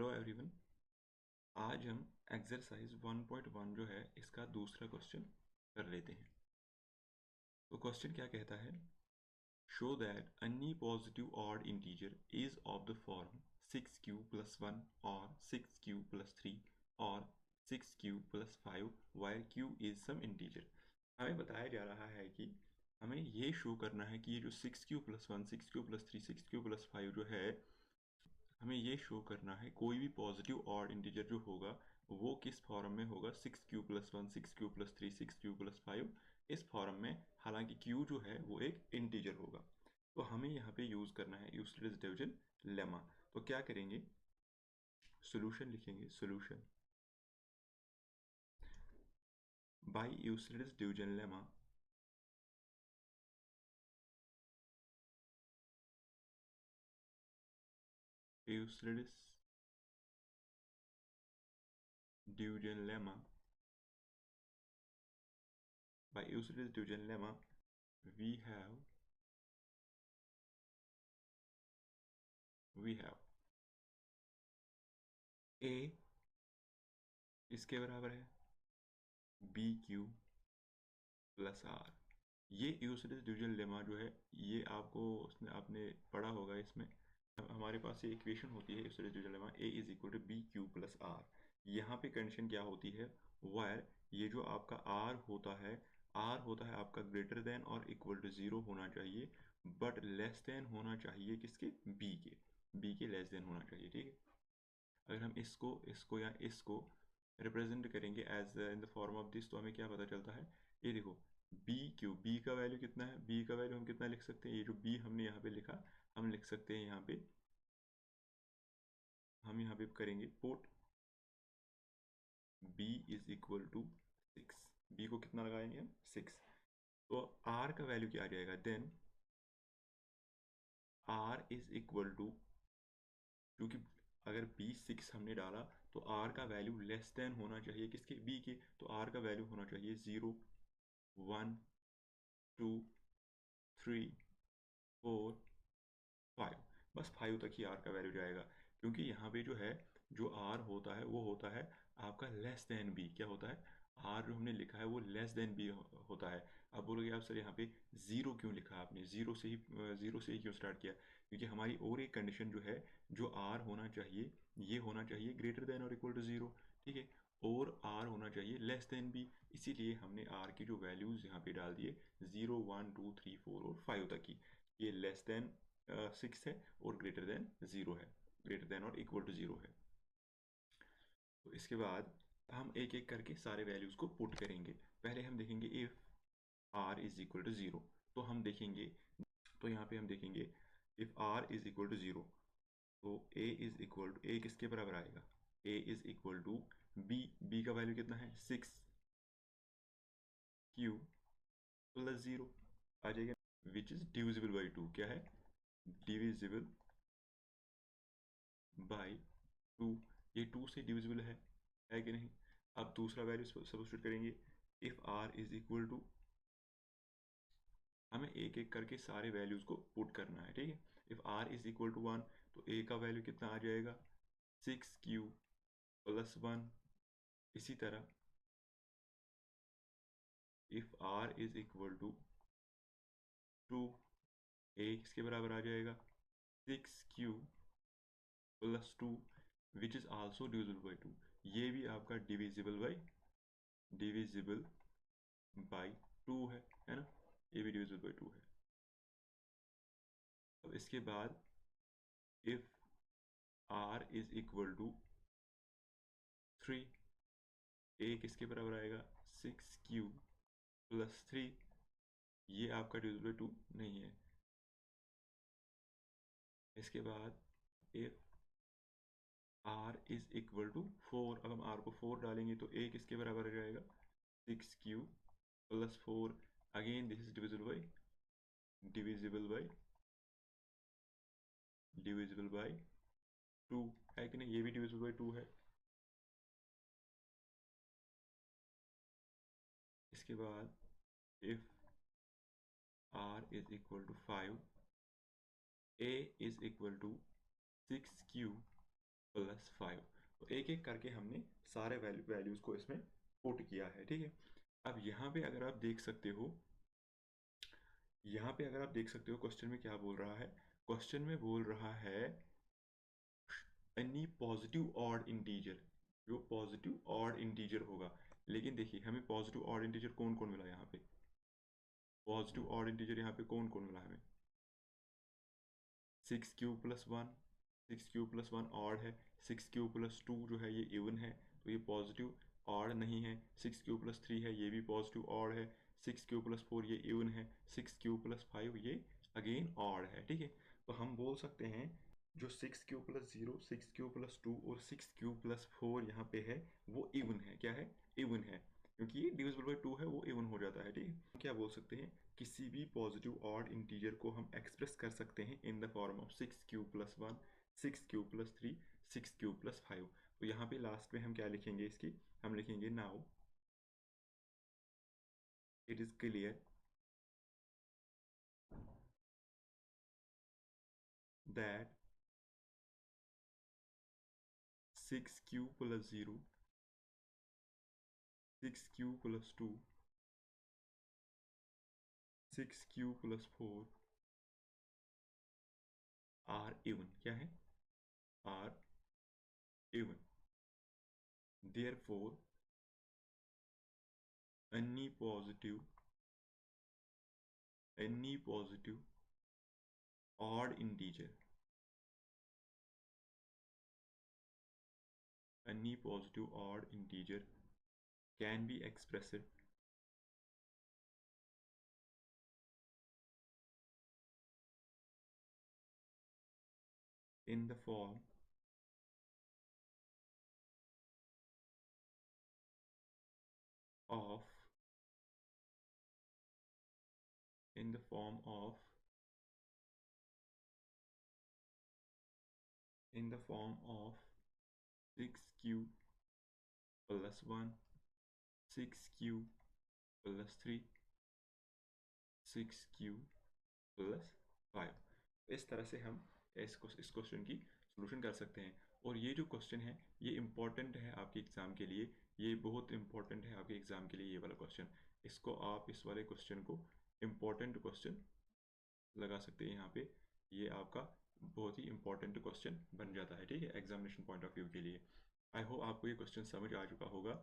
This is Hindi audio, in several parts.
Hello everyone. आज हम एक्सरसाइज 1.1 जो है इसका दूसरा क्वेश्चन कर लेते हैं। तो क्वेश्चन क्या कहता है, show that any positive odd integer is of the form 6q plus 1 or 6q plus 3 or 6q plus 5 where q is some integer। हमें बताया जा रहा है कि हमें ये शो करना है कि ये जो 6q plus 1 6q plus 3 6q plus 5 जो है, हमें ये शो करना है कोई भी पॉजिटिव ऑड इंटीजर जो होगा वो किस फॉर्म में होगा, 6q plus 1 6q plus 3 6q plus 5 इस फॉर्म में। हालांकि q जो है वो एक इंटीजर होगा। तो हमें यहाँ पे यूज़ करना है यूक्लिड्स डिवीजन लेमा। तो क्या करेंगे, सॉल्यूशन लिखेंगे, solution bye Euclid's division lemma Euclid's division lemma by Euclid's division lemma we have a इसके बराबर है बी क्यू प्लस आर। ये यूक्लिड्स डिवीजन लेमा जो है ये आपको उसने आपने पढ़ा होगा। इसमें हमारे पास ये इक्वेशन होती है Euclid's division lemma a is equal to b q plus r. यहाँ पे कंडीशन क्या होती है, वायर ये जो आपका r होता है आपका ग्रेटर देन और इक्वल टू 0 होना चाहिए, बट लेस देन होना चाहिए किसके, b के लेस देन होना चाहिए। ठीक है, अगर हम इसको या इसको रिप्रेजेंट करेंगे as in the form of this, तो हमें क्या पता चलता है, ये देखो बी का वैल्यू कितना है, बी का वैल्यू हम कितना लिख सकते हैं, ये जो बी हमने यहाँ पे लिखा हम लिख सकते हैं यहाँ पे, हम यहाँ पे करेंगे put b is equal to 6। B को कितना लगाएंगे हम 6। तो r का वैल्यू क्या आ जाएगा, then r is equal to, क्योंकि अगर b6 हमने डाला तो r का वैल्यू लेस देन होना चाहिए किसके, b के। तो r का वैल्यू होना चाहिए 0 1 2 3 4 5। बस 5 तक ही r का वैल्यू जाएगा, क्योंकि यहाँ पे जो है जो r होता है वो होता है आपका लेस देन b। क्या होता है, r जो हमने लिखा है वो लेस देन b होता है। अब बोलोगे आप सर यहाँ पे जीरो क्यों लिखा आपने, जीरो से ही क्यों स्टार्ट किया, क्योंकि हमारी और एक कंडीशन जो है, जो r होना चाहिए ये होना चाहिए ग्रेटर देन और इक्वल टू 0। ठीक है, और r होना चाहिए लेस देन b, इसीलिए हमने r की जो वैल्यूज यहाँ पे डाल दिए 0 1 2 3 4 और 5 तक की। ये लेस देन 6 है और ग्रेटर देन 0 है, ग्रेटर देन और इक्वल टू 0 है। तो इसके बाद हम एक एक करके सारे वैल्यूज को पुट करेंगे। पहले हम देखेंगे if r is equal to 0। तो हम देखेंगे, तो यहाँ पे हम देखेंगे if r is equal to 0, तो a is equal to, a किसके बराबर आएगा, a is equal to b का वैल्यू कितना है 6q प्लस 0 आ जाएगा, विच इज डिविजिबल बाई 2। क्या है, डिविजिबल बाई 2। ये 2 से डिविजिबल है कि नहीं। अब दूसरा वैल्यू सब्स्टिट्यूट करेंगे, if r is equal to, हमें एक एक करके सारे वैल्यूज को पुट करना है। ठीक है, if r is equal to 1, तो a का वैल्यू कितना आ जाएगा 6q प्लस 1। इसी तरह if r is equal to 2, a किसके बराबर आ जाएगा 6q plus 2, which is also divisible by 2। ये भी आपका डिविजिबल बाई 2 है ना, ये भी डिविजिबल बाई 2 है। अब इसके बाद if r is equal to 3, a किसके बराबर आएगा 6q प्लस 3, ये आपका डिविजिबल बाई 2 नहीं है। इसके बाद if r is equal to 4, अब हम r को 4 डालेंगे तो a किसके बराबर आ जाएगा 6q plus 4। Again this is divisible by 2 है कि नहीं, ये भी डिविजिबल बाई 2 है। इसके बाद if r is equal to 5, a is equal to 6q plus 5। तो एक एक करके हमने सारे वैल्यूज़ को इसमें पुट किया है, ठीक है। अब यहाँ पे अगर आप देख सकते हो, यहाँ पे अगर आप देख सकते हो क्वेश्चन में क्या बोल रहा है। क्वेश्चन में बोल रहा है एनी पॉजिटिव ऑड इंटीजर, जो पॉजिटिव ऑड इंटीजर होगा। लेकिन देखिए हमें पॉजिटिव ऑड इंटीजर कौन कौन मिला यहाँ पे, पॉजिटिव ऑड इंटीजर यहाँ पे कौन कौन मिला हमें, 6 cube plus 1, 6 cube plus 1 odd है, 6 क्यूब प्लस 2 जो है ये इवन है, तो ये पॉजिटिव ऑड नहीं है। 6 क्यूब प्लस 3 है, ये भी पॉजिटिव ऑड है। 6 क्यूब प्लस 4 ये इवन है। 6 क्यूब प्लस 5 ये अगेन ऑड है, ठीक है। तो हम बोल सकते हैं जो 6 क्यूब प्लस 0, 6 क्यूब प्लस 2 और 6 क्यूब प्लस 4 यहाँ पे है वो इवन है। क्या है, इवन है, क्योंकि ये डिविजिबल बाई 2 है, वो इवन हो जाता है, ठीक है। क्या बोल सकते हैं, किसी भी पॉजिटिव ऑड इंटीजर को हम एक्सप्रेस कर सकते हैं इन the form of 6 cube plus 1, 6 cube plus 3, 6 cube plus 5। तो यहाँ पे लास्ट में हम क्या लिखेंगे इसकी, हम लिखेंगे now it is clear that 6 cube plus 0, 6 cube plus 2, 6 cube plus 4 are even. क्या है, are even. Therefore any positive odd integer, any positive odd integer can be expressed in the form of in the form of in the form of 6 cube plus 1, 6 cube plus 3, 6 cube plus 5। इस तरह से हम इस क्वेश्चन की सॉल्यूशन कर सकते हैं। और ये जो क्वेश्चन है ये इम्पॉर्टेंट है आपके एग्ज़ाम के लिए, ये बहुत इम्पॉर्टेंट है आपके एग्ज़ाम के लिए, ये वाला क्वेश्चन। इसको आप इस वाले क्वेश्चन को इम्पॉर्टेंट क्वेश्चन लगा सकते हैं यहाँ पे। ये आपका बहुत ही इंपॉर्टेंट क्वेश्चन बन जाता है, ठीक है, एग्जामिनेशन पॉइंट ऑफ व्यू के लिए। आई होप आपको ये क्वेश्चन समझ आ चुका होगा।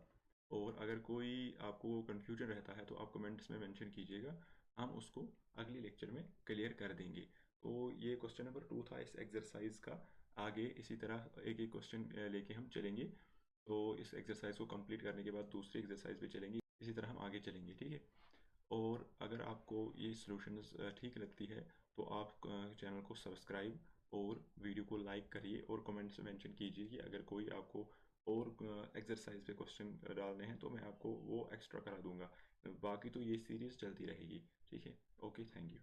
और अगर कोई आपको कन्फ्यूजन रहता है तो आप कमेंट्स में मेंशन कीजिएगा, हम उसको अगले लेक्चर में क्लियर कर देंगे। तो ये क्वेश्चन नंबर 2 था इस एक्सरसाइज का। आगे इसी तरह एक एक क्वेश्चन लेके हम चलेंगे। तो इस एक्सरसाइज को कंप्लीट करने के बाद दूसरी एक्सरसाइज पे चलेंगे, इसी तरह हम आगे चलेंगे, ठीक है। और अगर आपको ये सॉल्यूशंस ठीक लगती है तो आप चैनल को सब्सक्राइब और वीडियो को लाइक करिए और कमेंट्स में मेंशन कीजिए कि अगर कोई आपको और एक्सरसाइज पे क्वेश्चन डालने हैं तो मैं आपको वो एक्स्ट्रा करा दूंगा। बाकी तो ये सीरीज़ चलती रहेगी, ठीक है। Okay, thank you.